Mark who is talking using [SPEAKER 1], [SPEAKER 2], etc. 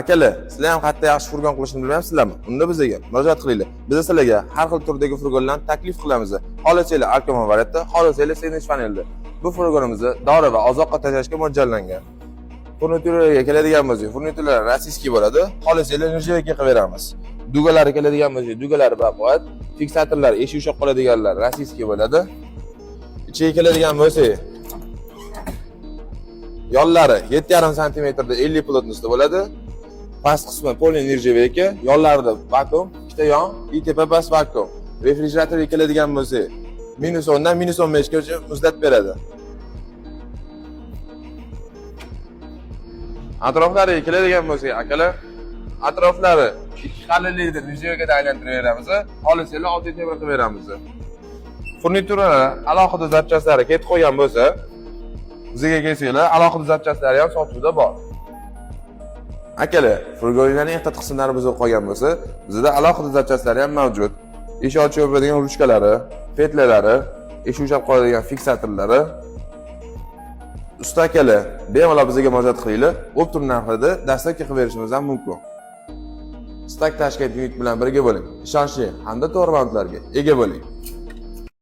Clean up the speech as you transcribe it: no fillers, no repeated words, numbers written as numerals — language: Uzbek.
[SPEAKER 1] Akalar, sizlar ham qayerda yaxshi furgon qilishni bilmayapsizlarmi? Unda bizga murojaat qilinglar. Biz sizlarga har xil turdagi furgonlarni taklif qilamiz. Xohlasanglar Alcoma variantda, xohlasanglar Senish panelda. Bu furgonimiz dori va oziq tashishga mo'ljallangan. Furniturlarga keladigan bo'lsak, furniturlar rossiyskiy bo'ladi. Xohlasanglar nirjavka qilib beramiz. Dugalari keladigan bo'lsak, dugalari baquvvat, fiksatorlar, eshik ushoq qoladiganlar rossiyskiy bo'ladi. Ichiga keladigan bo'lsak, yollari 7,5 sm da 50 plotnosda bo'ladi. Past qismi polin nirjavka, yonlarida vakuum, ikkita yon, tepa past vakuum. Refrigeratorga keladigan bo'lsak, -10 dan -15 gacha muzlat beradi. Atroflariga keladigan bo'lsak, akalar, atroflari ikki qalinlikda nirjavkaga aylantirib beramiz. Xohlasanglar oddiy temir qilib beramiz. Furnituralar alohida zapchastlari ketib qo'ygan bo'lsa, bizga kelsanglar, alohida zapchaslari ham sotuvda bor. Akalar, furgonlarning ehtiyot qismlari buzib qolgan bo'lsa, bizda alohida zapchaslari ham mavjud. Eshik ochib yopadigan ruchkalari, petlalari, eshik ushlab qoladigan fiksatorlari. Usta akalar, bemalol bizga murojaat qilinglar. Optim narxida dastavka qilib berishimiz ham mumkin. Stak Tashkent Unit bilan birga bo'ling. Ishonchli hamda to'g'ri ma'lumotlarga ega bo'ling.